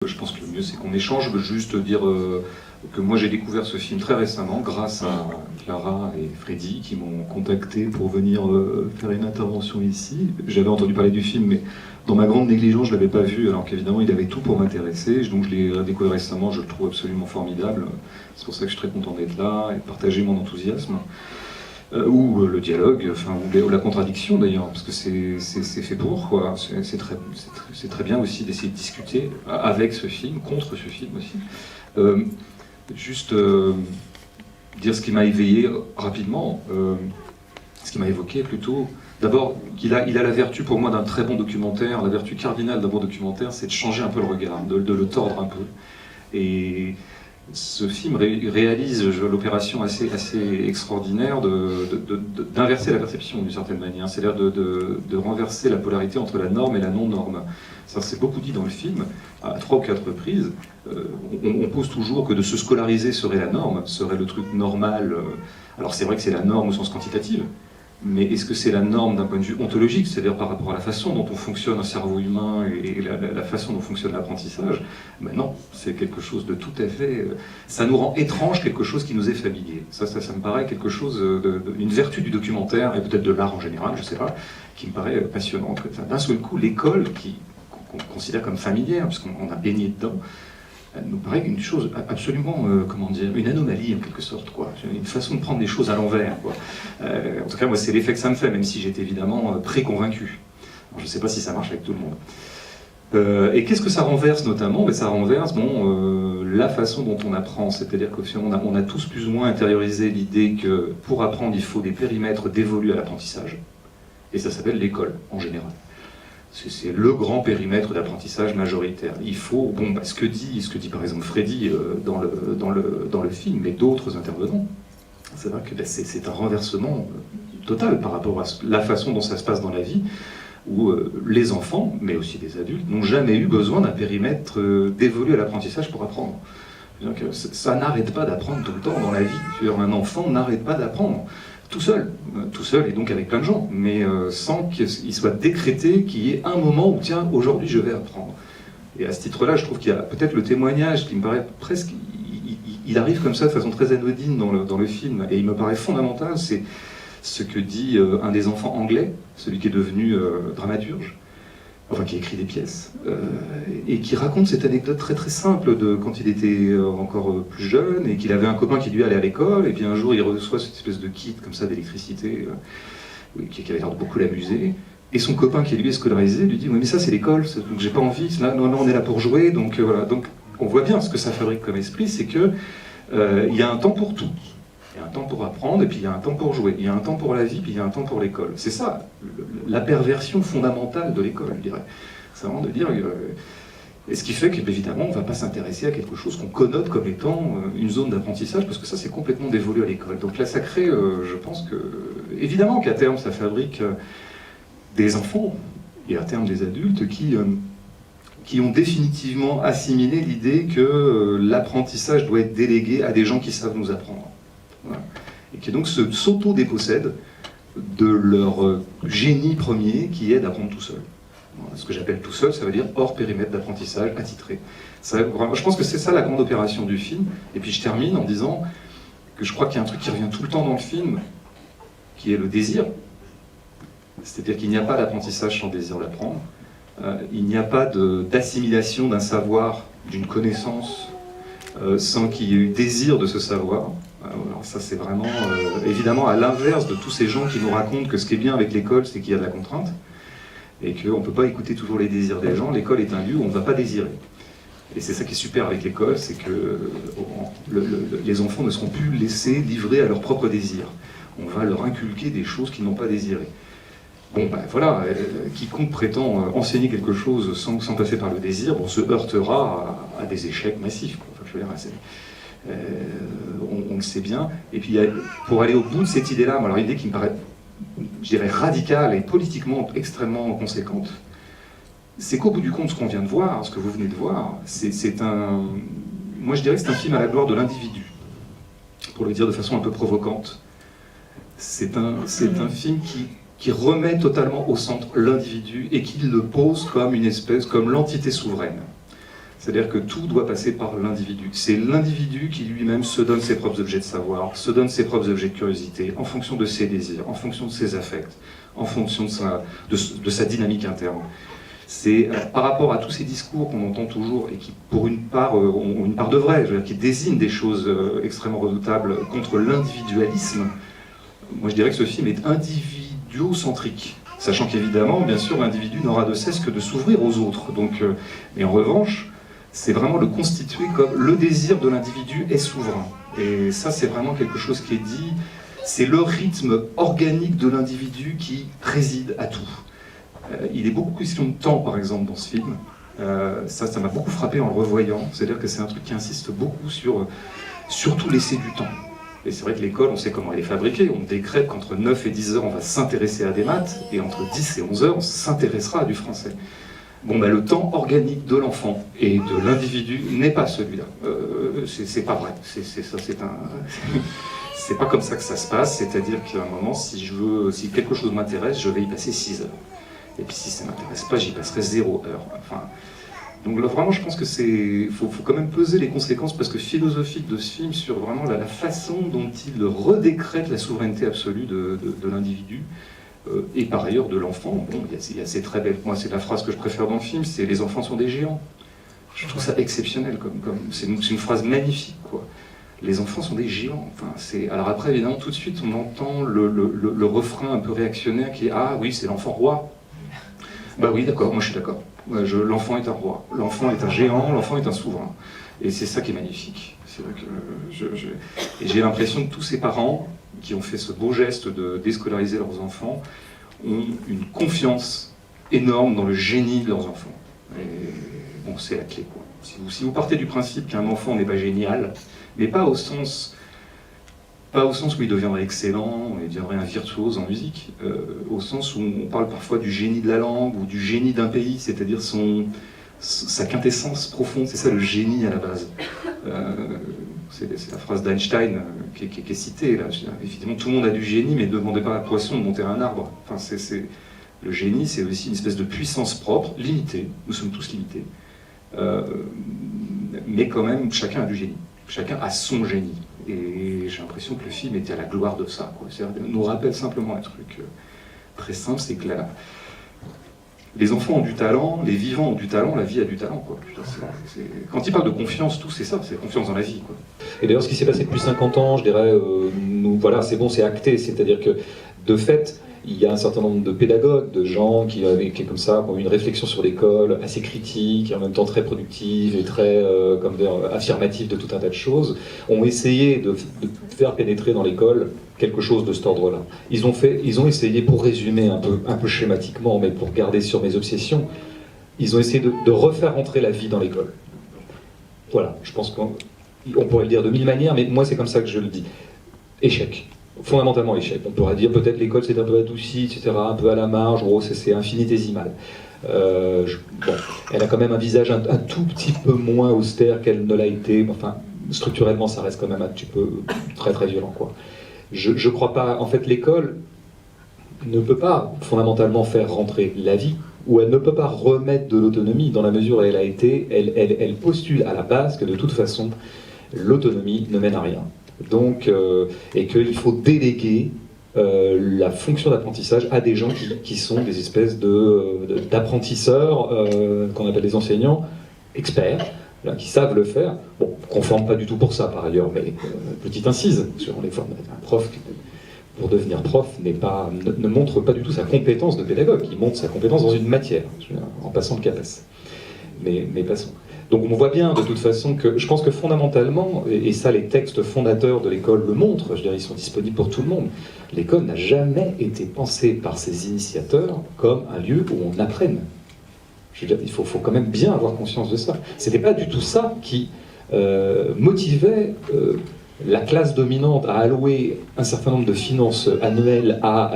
Je pense que le mieux c'est qu'on échange. Je veux juste dire que moi j'ai découvert ce film très récemment grâce à Clara et Freddy qui m'ont contacté pour venir faire une intervention ici. J'avais entendu parler du film mais dans ma grande négligence je ne l'avais pas vu alors qu'évidemment il avait tout pour m'intéresser. Donc je l'ai découvert récemment, je le trouve absolument formidable. C'est pour ça que je suis très content d'être là et de partager mon enthousiasme. Ou le dialogue, enfin, ou la contradiction d'ailleurs, parce que c'est fait pour, quoi. C'est très bien aussi d'essayer de discuter avec ce film, contre ce film aussi. Juste dire ce qui m'a éveillé rapidement, ce qui m'a évoqué plutôt. D'abord, il a la vertu pour moi d'un très bon documentaire, la vertu cardinale d'un bon documentaire, c'est de changer un peu le regard, de le tordre un peu. Et ce film réalise l'opération assez extraordinaire d'inverser la perception d'une certaine manière, c'est-à-dire de renverser la polarité entre la norme et la non-norme. Ça c'est beaucoup dit dans le film, à 3 ou 4 reprises. On pose toujours que de se scolariser serait la norme, serait le truc normal. Alors c'est vrai que c'est la norme au sens quantitatif, mais est-ce que c'est la norme d'un point de vue ontologique, c'est-à-dire par rapport à la façon dont on fonctionne un cerveau humain et la façon dont fonctionne l'apprentissage? Ben non, c'est quelque chose de tout à fait... Ça nous rend étrange quelque chose qui nous est familier. Ça me paraît quelque chose, une vertu du documentaire, et peut-être de l'art en général, je ne sais pas, qui me paraît passionnante. D'un seul coup, l'école, qu'on considère comme familière, puisqu'on a baigné dedans, elle nous paraît une chose absolument, comment dire, une anomalie en quelque sorte, quoi. Une façon de prendre les choses à l'envers, quoi. En tout cas, moi, c'est l'effet que ça me fait, même si j'étais évidemment préconvaincu. Je ne sais pas si ça marche avec tout le monde. Et qu'est-ce que ça renverse notamment? Ben, ça renverse la façon dont on apprend, c'est-à-dire qu'on a tous plus ou moins intériorisé l'idée que pour apprendre, il faut des périmètres dévolus à l'apprentissage, et ça s'appelle l'école en général. C'est le grand périmètre d'apprentissage majoritaire. Il faut, ce que dit par exemple Freddy dans le film, mais d'autres intervenants, c'est vrai que c'est un renversement total par rapport à la façon dont ça se passe dans la vie, où les enfants, mais aussi les adultes, n'ont jamais eu besoin d'un périmètre dévolu à l'apprentissage pour apprendre. Donc, ça n'arrête pas d'apprendre tout le temps dans la vie. Un enfant n'arrête pas d'apprendre. Tout seul et donc avec plein de gens, mais sans qu'il soit décrété qu'il y ait un moment où, tiens, aujourd'hui je vais apprendre. Et à ce titre-là, je trouve qu'il y a peut-être le témoignage qui me paraît presque... Il arrive comme ça de façon très anodine dans le film, et il me paraît fondamental, c'est ce que dit un des enfants anglais, celui qui est devenu dramaturge, enfin qui écrit des pièces, et qui raconte cette anecdote très très simple de quand il était encore plus jeune et qu'il avait un copain qui lui allait à l'école, et puis un jour il reçoit cette espèce de kit comme ça d'électricité qui avait l'air de beaucoup l'amuser, et son copain qui lui est scolarisé lui dit oui mais ça c'est l'école, donc j'ai pas envie, là, non, on est là pour jouer, donc voilà. Donc on voit bien ce que ça fabrique comme esprit, c'est que il y a un temps pour tout. Il y a un temps pour apprendre, et puis il y a un temps pour jouer. Il y a un temps pour la vie, puis il y a un temps pour l'école. C'est ça, la perversion fondamentale de l'école, je dirais. C'est vraiment de dire... et ce qui fait qu'évidemment, on ne va pas s'intéresser à quelque chose qu'on connote comme étant une zone d'apprentissage, parce que ça, c'est complètement dévolu à l'école. Donc là, ça crée, je pense que... Évidemment qu'à terme, ça fabrique des enfants, et à terme des adultes, qui ont définitivement assimilé l'idée que l'apprentissage doit être délégué à des gens qui savent nous apprendre. Voilà. Et qui donc s'auto-dépossèdent de leur génie premier qui est d'apprendre tout seul. Voilà. Ce que j'appelle tout seul, ça veut dire hors périmètre d'apprentissage, attitré. Je pense que c'est ça la grande opération du film. Et puis je termine en disant que je crois qu'il y a un truc qui revient tout le temps dans le film, qui est le désir. C'est-à-dire qu'il n'y a pas d'apprentissage sans désir d'apprendre. Il n'y a pas d'assimilation d'un savoir, d'une connaissance, sans qu'il y ait eu désir de ce savoir. Alors ça c'est vraiment, évidemment, à l'inverse de tous ces gens qui nous racontent que ce qui est bien avec l'école, c'est qu'il y a de la contrainte, et qu'on ne peut pas écouter toujours les désirs des gens. L'école est un lieu où on ne va pas désirer. Et c'est ça qui est super avec l'école, c'est que les enfants ne seront plus laissés livrer à leurs propres désirs. On va leur inculquer des choses qu'ils n'ont pas désirées. Voilà, quiconque prétend enseigner quelque chose sans passer par le désir, se heurtera à des échecs massifs, quoi. Enfin, je veux dire, on le sait bien. Et puis, pour aller au bout de cette idée-là, alors une idée qui me paraît, je dirais, radicale et politiquement extrêmement conséquente, c'est qu'au bout du compte, ce qu'on vient de voir, ce que vous venez de voir, moi je dirais que c'est un film à la gloire de l'individu, pour le dire de façon un peu provocante. C'est un film qui remet totalement au centre l'individu et qui le pose comme une espèce, comme l'entité souveraine. C'est-à-dire que tout doit passer par l'individu. C'est l'individu qui lui-même se donne ses propres objets de savoir, se donne ses propres objets de curiosité, en fonction de ses désirs, en fonction de ses affects, en fonction de sa dynamique interne. C'est par rapport à tous ces discours qu'on entend toujours et qui, pour une part, ont une part de vrai, je veux dire, qui désignent des choses extrêmement redoutables contre l'individualisme. Moi, je dirais que ce film est individuocentrique, sachant qu'évidemment, bien sûr, l'individu n'aura de cesse que de s'ouvrir aux autres. Donc, mais en revanche, c'est vraiment le constituer comme le désir de l'individu est souverain. Et ça, c'est vraiment quelque chose qui est dit. C'est le rythme organique de l'individu qui préside à tout. Il est beaucoup question de temps, par exemple, dans ce film. Ça m'a beaucoup frappé en le revoyant. C'est-à-dire que c'est un truc qui insiste beaucoup sur surtout laisser du temps. Et c'est vrai que l'école, on sait comment elle est fabriquée. On décrète qu'entre 9 et 10 heures, on va s'intéresser à des maths, et entre 10 et 11 heures, on s'intéressera à du français. Bon, ben, le temps organique de l'enfant et de l'individu n'est pas celui-là. C'est pas vrai. C'est pas comme ça que ça se passe. C'est-à-dire qu'à un moment, si quelque chose m'intéresse, je vais y passer 6 heures. Et puis si ça ne m'intéresse pas, j'y passerai 0 heure. Enfin, donc là, vraiment, je pense que faut quand même peser les conséquences parce que philosophiques de ce film sur vraiment la façon dont il redécrète la souveraineté absolue de l'individu et par ailleurs de l'enfant. Bon, il y a ces très belles... Moi, c'est la phrase que je préfère dans le film, c'est « les enfants sont des géants ». Je trouve ça exceptionnel, c'est une phrase magnifique, quoi. Les enfants sont des géants. Enfin, alors après, évidemment, tout de suite, on entend le refrain un peu réactionnaire qui est « ah oui, c'est l'enfant roi ». Bah oui, d'accord, moi je suis d'accord. L'enfant est un roi, l'enfant est un géant, l'enfant est un souverain. Et c'est ça qui est magnifique. C'est vrai que et j'ai l'impression que tous ces parents qui ont fait ce beau geste de déscolariser leurs enfants ont une confiance énorme dans le génie de leurs enfants. Et bon, c'est la clé, quoi. Si vous partez du principe qu'un enfant n'est pas génial, mais pas au sens où il deviendrait excellent, il deviendrait un virtuose en musique, au sens où on parle parfois du génie de la langue ou du génie d'un pays, c'est-à-dire sa quintessence profonde, c'est ça le génie à la base. C'est la phrase d'Einstein qui est citée, là. Évidemment, tout le monde a du génie, mais ne demandez pas à un poisson de monter un arbre. Enfin, le génie, c'est aussi une espèce de puissance propre, limitée, nous sommes tous limités, mais quand même, chacun a du génie, chacun a son génie. Et j'ai l'impression que le film était à la gloire de ça, quoi. Il nous rappelle simplement un truc très simple, c'est que les enfants ont du talent, les vivants ont du talent, la vie a du talent, quoi. Quand il parle de confiance, tout c'est ça, c'est confiance dans la vie, quoi. Et d'ailleurs, ce qui s'est passé depuis 50 ans, je dirais, voilà, c'est bon, c'est acté, c'est-à-dire que, de fait, il y a un certain nombre de pédagogues, de gens qui comme ça, qui ont eu une réflexion sur l'école assez critique, et en même temps très productive et très affirmative de tout un tas de choses, ont essayé de faire pénétrer dans l'école quelque chose de cet ordre-là. Ils ont essayé, pour résumer un peu schématiquement, mais pour garder sur mes obsessions, ils ont essayé de refaire entrer la vie dans l'école. Voilà, je pense qu'on pourrait le dire de mille manières, mais moi c'est comme ça que je le dis. Échec. Fondamentalement échec. On pourrait dire peut-être l'école c'est un peu adouci, etc., un peu à la marge, gros, c'est infinitésimal. Bon, elle a quand même un visage un tout petit peu moins austère qu'elle ne l'a été, enfin, structurellement ça reste quand même un petit peu très très violent, quoi. Je crois pas, en fait l'école ne peut pas fondamentalement faire rentrer la vie, ou elle ne peut pas remettre de l'autonomie dans la mesure où elle a été, elle postule à la base que de toute façon l'autonomie ne mène à rien. Donc, et qu'il faut déléguer la fonction d'apprentissage à des gens qui sont des espèces d'apprentisseurs, qu'on appelle des enseignants experts, là, qui savent le faire. Bon, qu'on ne forme pas du tout pour ça par ailleurs, mais petite incise, on les forme. Un prof, pour devenir prof, ne montre pas du tout sa compétence de pédagogue, il montre sa compétence dans une matière, en passant le CAPES. Mais passons. Donc on voit bien de toute façon que, je pense que fondamentalement, et ça les textes fondateurs de l'école le montrent, je dirais ils sont disponibles pour tout le monde, l'école n'a jamais été pensée par ses initiateurs comme un lieu où on apprenne. Je veux dire, il faut quand même bien avoir conscience de ça. C'était pas du tout ça qui motivait la classe dominante à allouer un certain nombre de finances annuelles à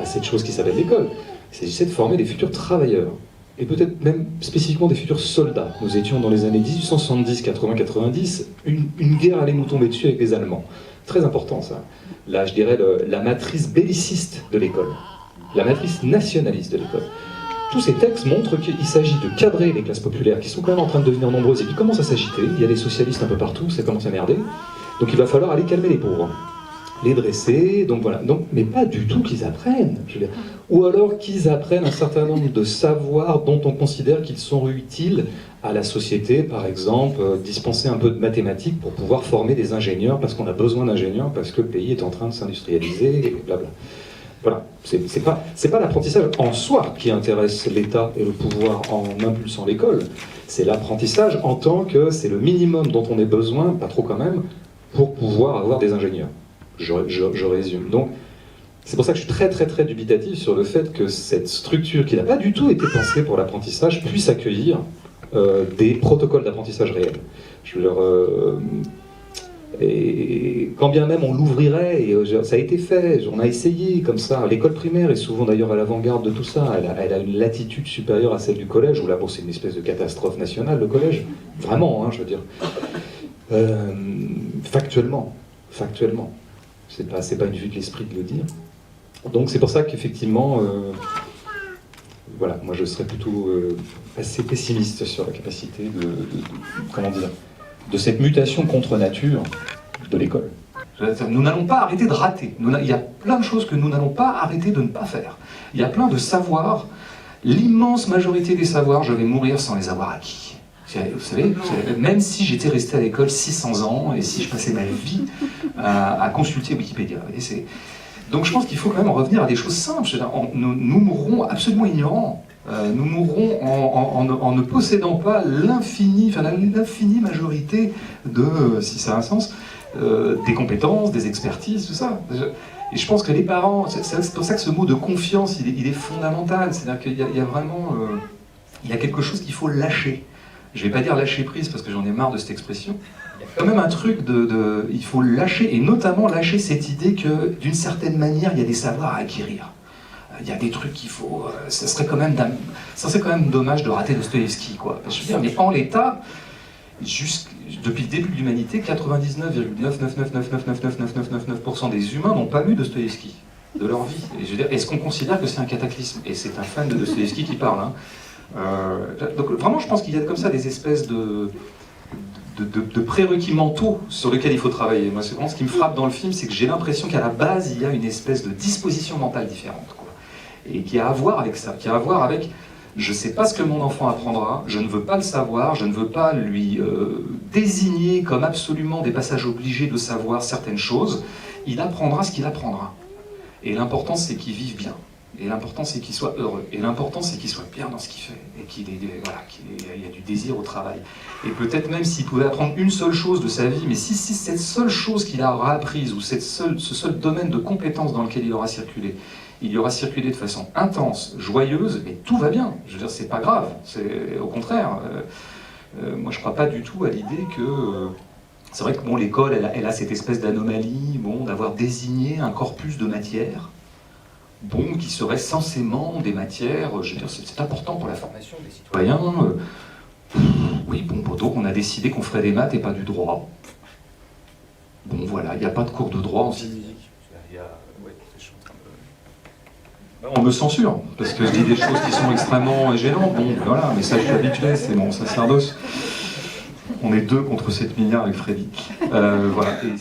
cette chose qui s'appelle l'école. Il s'agissait de former des futurs travailleurs. Et peut-être même spécifiquement des futurs soldats. Nous étions dans les années 1870, 80, 90, une guerre allait nous tomber dessus avec les Allemands. Très important ça. Là, je dirais la matrice belliciste de l'école, la matrice nationaliste de l'école. tous ces textes montrent qu'il s'agit de cadrer les classes populaires qui sont quand même en train de devenir nombreuses et qui commencent à s'agiter. Il y a des socialistes un peu partout, ça commence à merder. Donc il va falloir aller calmer les pauvres, les dresser, donc voilà. Donc, mais pas du tout qu'ils apprennent, je veux dire. Ou alors qu'ils apprennent un certain nombre de savoirs dont on considère qu'ils sont utiles à la société, par exemple, dispenser un peu de mathématiques pour pouvoir former des ingénieurs, parce qu'on a besoin d'ingénieurs, parce que le pays est en train de s'industrialiser, et blabla. Voilà, c'est pas l'apprentissage en soi qui intéresse l'État et le pouvoir en impulsant l'école, c'est l'apprentissage en tant que c'est le minimum dont on ait besoin, pas trop quand même, pour pouvoir avoir des ingénieurs. Je résume. Donc, c'est pour ça que je suis très dubitatif sur le fait que cette structure, qui n'a pas du tout été pensée pour l'apprentissage, puisse accueillir des protocoles d'apprentissage réels. Je veux dire, et quand bien même on l'ouvrirait, et ça a été fait, on a essayé comme ça. L'école primaire est souvent d'ailleurs à l'avant-garde de tout ça. Elle a une latitude supérieure à celle du collège, où là, bon, c'est une espèce de catastrophe nationale, le collège. Vraiment, hein, je veux dire. Factuellement. C'est pas une vue de l'esprit de le dire. Donc c'est pour ça qu'effectivement, voilà, moi je serais plutôt assez pessimiste sur la capacité comment dire, de cette mutation contre nature de l'école. Nous n'allons pas arrêter de rater. Il y a plein de choses que nous n'allons pas arrêter de ne pas faire. Il y a plein de savoirs, l'immense majorité des savoirs, je vais mourir sans les avoir acquis. Vous savez, même si j'étais resté à l'école 600 ans et si je passais ma vie à consulter Wikipédia. Donc je pense qu'il faut quand même revenir à des choses simples. Nous mourrons absolument ignorants. Nous mourrons en ne possédant pas l'infinie majorité de, si ça a un sens, des compétences, des expertises, tout ça. Et je pense que les parents, c'est pour ça que ce mot de confiance, il est fondamental. C'est-à-dire qu'il y a vraiment, il y a quelque chose qu'il faut lâcher. Je ne vais pas dire lâcher prise parce que j'en ai marre de cette expression. Il y a quand même un truc il faut lâcher, et notamment lâcher cette idée que d'une certaine manière, il y a des savoirs à acquérir. Il y a des trucs qu'il faut... ça serait quand même dommage de rater Dostoïevski, quoi. Je veux dire, mais en l'état, depuis le début de l'humanité, 99,999999999% des humains n'ont pas lu Dostoïevski de leur vie. Et je veux dire, est-ce qu'on considère que c'est un cataclysme? Et c'est un fan de Dostoïevski qui parle, hein. Donc vraiment, je pense qu'il y a comme ça des espèces de prérequis mentaux sur lesquels il faut travailler. Moi, c'est vraiment ce qui me frappe dans le film, c'est que j'ai l'impression qu'à la base, il y a une espèce de disposition mentale différente, quoi. Et qui a à voir avec ça, qui a à voir avec je ne sais pas ce que mon enfant apprendra, je ne veux pas le savoir, je ne veux pas lui désigner comme absolument des passages obligés de savoir certaines choses, il apprendra ce qu'il apprendra. Et l'important, c'est qu'il vive bien. Et l'important, c'est qu'il soit heureux. Et l'important, c'est qu'il soit bien dans ce qu'il fait. Et qu'il y a du désir au travail. Et peut-être même s'il pouvait apprendre une seule chose de sa vie, mais si cette seule chose qu'il aura apprise, ou ce seul domaine de compétence dans lequel il aura circulé, il y aura circulé de façon intense, joyeuse, mais tout va bien. Je veux dire, c'est pas grave. Au contraire. Moi, je crois pas du tout à l'idée que... c'est vrai que bon, l'école, elle a cette espèce d'anomalie, bon, d'avoir désigné un corpus de matières, bon, qui seraient censément des matières, je veux dire, c'est important pour la formation des citoyens. Oui, bon, donc on a décidé qu'on ferait des maths et pas du droit. Bon, voilà, il n'y a pas de cours de droit en physique. On me censure, parce que je dis des choses qui sont extrêmement gênantes. Bon, voilà, mais ça, je suis habitué, c'est mon sacerdoce. On est 2 contre 7 milliards avec Freddy. Voilà. Et